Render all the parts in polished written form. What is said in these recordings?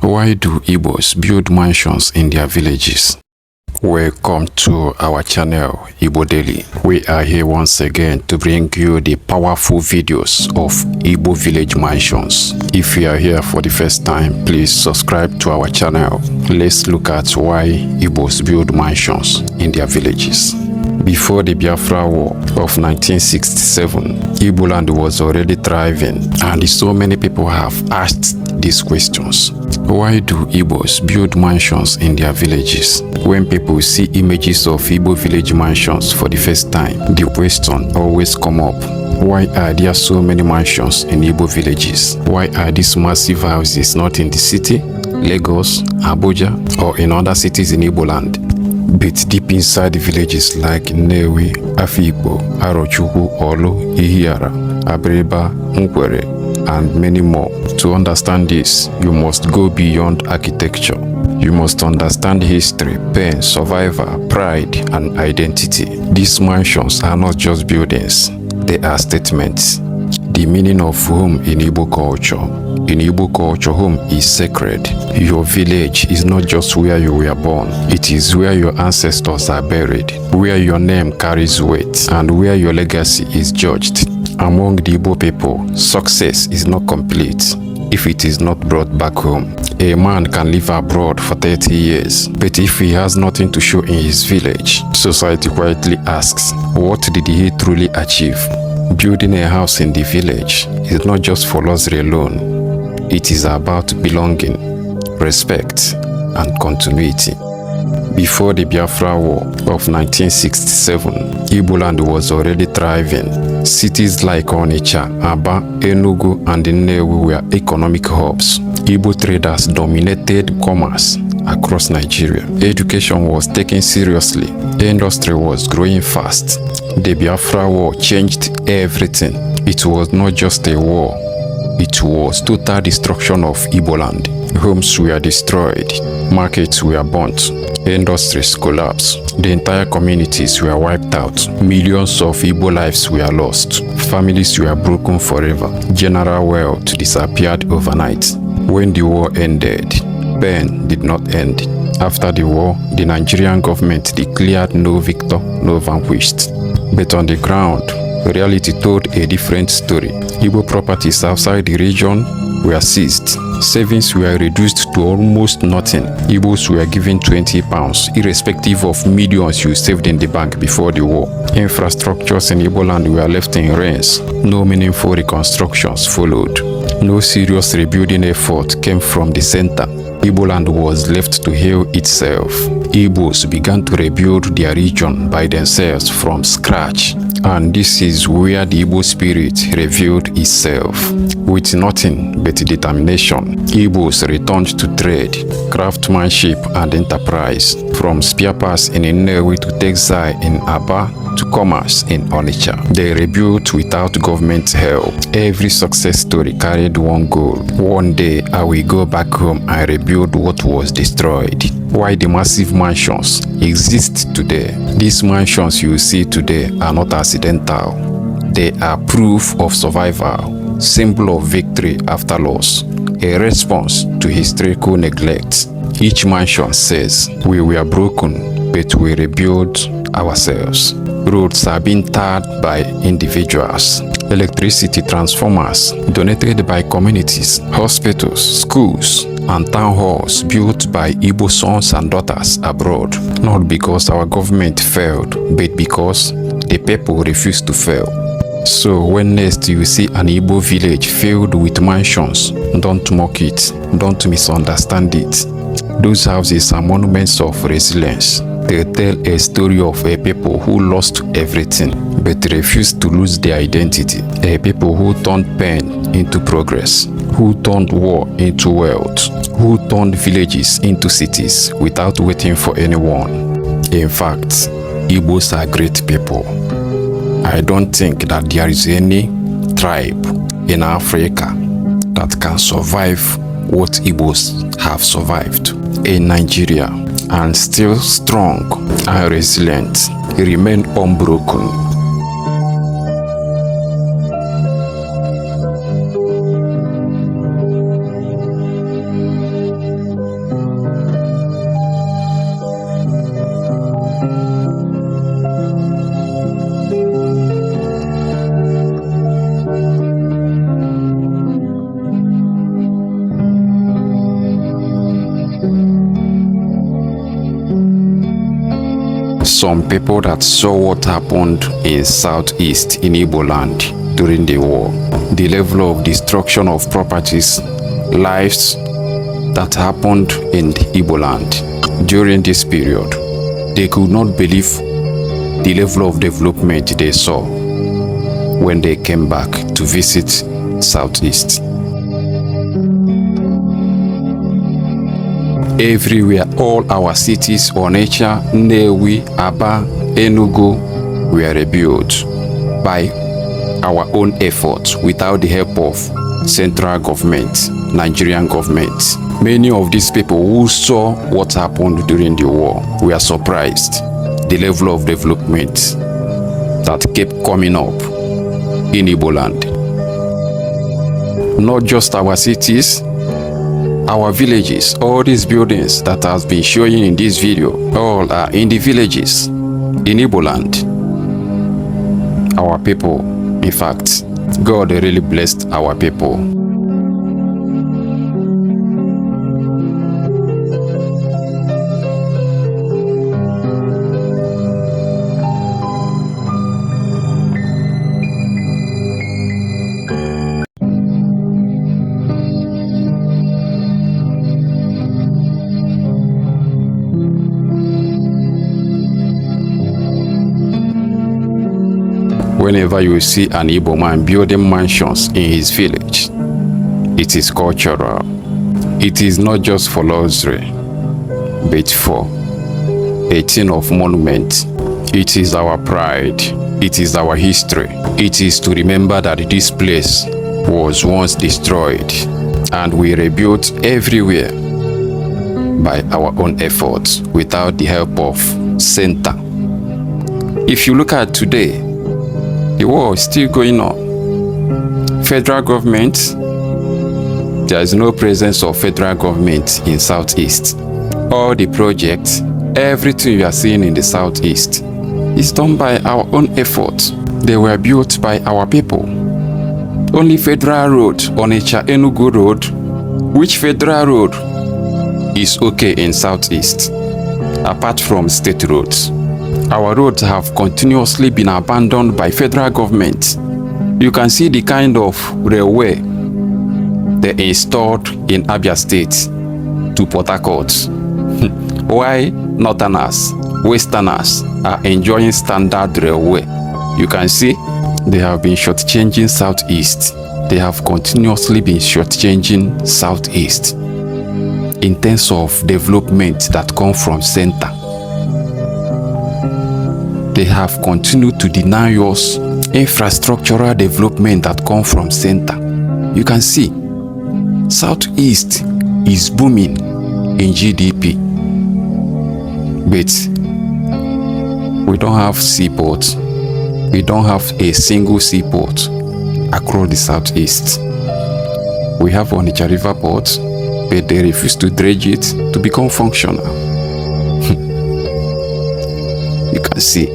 Why do Igbos build mansions in their villages? Welcome to our channel, Igbo-Daily. We are here once again to bring you the powerful videos of Igbo village mansions. If you are here for the first time, please subscribe to our channel. Let's look at why Igbos build mansions in their villages. Before the Biafra War of 1967, Igbo land was already thriving, and so many people have asked these questions. Why do Igbos build mansions in their villages? When people see images of Igbo village mansions for the first time, the question always comes up. Why are there so many mansions in Igbo villages? Why are these massive houses not in the city, Lagos, Abuja, or in other cities in Igbo land, but deep inside the villages like Nnewi, Afikpo, Arochukwu, Olu, Ihiara, Abreba, Nkwere, and many more? To understand this, you must go beyond architecture. You must understand history, pain, survival, pride, and identity. These mansions are not just buildings, they are statements. The meaning of home in Igbo culture. In Igbo culture, home is sacred. Your village is not just where you were born. It is where your ancestors are buried, where your name carries weight, and where your legacy is judged. Among the Igbo people, success is not complete if it is not brought back home. A man can live abroad for 30 years, but if he has nothing to show in his village, society quietly asks, what did he truly achieve? Building a house in the village is not just for luxury alone. It is about belonging, respect, and continuity. Before the Biafra War of 1967, Igbo land was already thriving. Cities like Onitsha, Aba, Enugu, and Nnewi were economic hubs. Igbo traders dominated commerce across Nigeria. Education was taken seriously. Industry was growing fast. The Biafra War changed everything. It was not just a war. It was total destruction of Igbo land. Homes were destroyed. Markets were burnt. Industries collapsed. The entire communities were wiped out. Millions of Igbo lives were lost. Families were broken forever. General wealth disappeared overnight. When the war ended, pain did not end. After the war, the Nigerian government declared no victor, no vanquished. But on the ground, reality told a different story. Igbo properties outside the region were seized. Savings were reduced to almost nothing. Igbos were given 20 pounds, irrespective of millions you saved in the bank before the war. Infrastructures in Igbo land were left in ruins. No meaningful reconstructions followed. No serious rebuilding effort came from the center. Igbo land was left to heal itself. Igbos began to rebuild their region by themselves from scratch. And this is where the Igbo spirit revealed itself. With nothing but determination, Igbos returned to trade, craftsmanship, and enterprise. From spare parts in Nnewi to textile in Aba to commerce in Onitsha. They rebuilt without government help. Every success story carried one goal. One day I will go back home and rebuild what was destroyed. Why the massive mansions exist today? These mansions you see today are not accidental. They are proof of survival, symbol of victory after loss, a response to historical neglect. Each mansion says, we were broken, but we rebuilt ourselves. Roads are being tarred by individuals. Electricity transformers donated by communities. Hospitals, schools, and town halls built by Igbo sons and daughters abroad. Not because our government failed, but because the people refused to fail. So when next you see an Igbo village filled with mansions, don't mock it, don't misunderstand it. Those houses are monuments of resilience. They tell a story of a people who lost everything but refused to lose their identity. A people who turned pain into progress, who turned war into wealth, who turned villages into cities without waiting for anyone. In fact, Igbos are great people. I don't think that there is any tribe in Africa that can survive what Igbos have survived in Nigeria and still strong and resilient, remain unbroken. some people that saw what happened in Southeast in Igbo land during the war, the level of destruction of properties, lives that happened in the Igbo land during this period. They could not believe the level of development they saw when they came back to visit Southeast. Everywhere, all our cities, Onitsha, Nnewi, Aba, Enugu, were rebuilt by our own efforts without the help of central government, Nigerian government. Many of these people who saw what happened during the war were surprised the level of development that kept coming up in Igbo land. Not just our cities, our villages, all these buildings that has been showing in this video, all are in the villages in Igbo land. Our people, in fact, God really blessed our people. Whenever you see an Igbo man building mansions in his village, it is cultural. It is not just for luxury, but for a thing of monument. It is our pride. It is our history. It is to remember that this place was once destroyed and we rebuilt everywhere by our own efforts without the help of center. If you look at today, the war is still going on. Federal government, there is no presence of federal government in Southeast. All the projects, everything you are seeing in the Southeast is done by our own efforts. They were built by our people. Only federal road, Onitsha Enugu road, which federal road is okay in Southeast, apart from state roads? Our roads have continuously been abandoned by federal government. You can see the kind of railway they installed in Abia State to Port Harcourt. Why Northerners, Westerners are enjoying standard railway? You can see they have been shortchanging Southeast. They have continuously been shortchanging Southeast in terms of development that come from center. They have continued to deny us infrastructural development that come from center. You can see Southeast is booming in GDP, but we don't have seaports. We don't have a single seaport across the Southeast. We have Onitsha River Port, but they refuse to dredge it to become functional. You can see.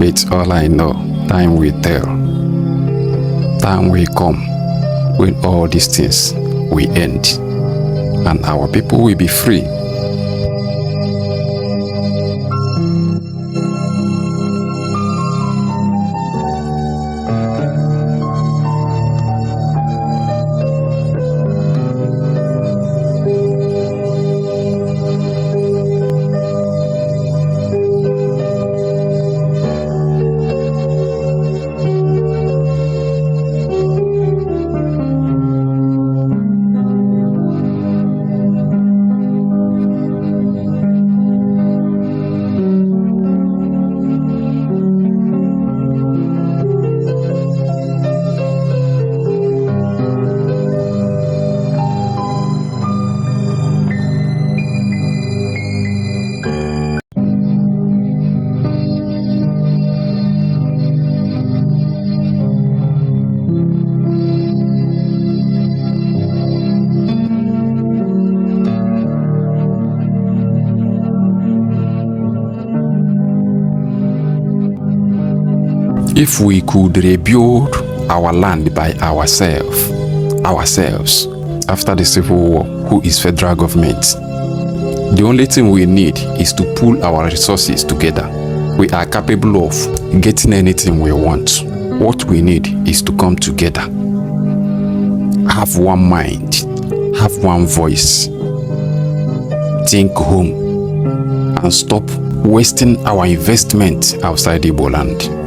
It's all I know. Time will tell. Time will come when all these things will end and our people will be free. If we could rebuild our land by ourselves, ourselves after the Civil War, who is federal government. The only thing we need is to pool our resources together. We are capable of getting anything we want. What we need is to come together, have one mind, have one voice, think home, and stop wasting our investment outside Igbo land.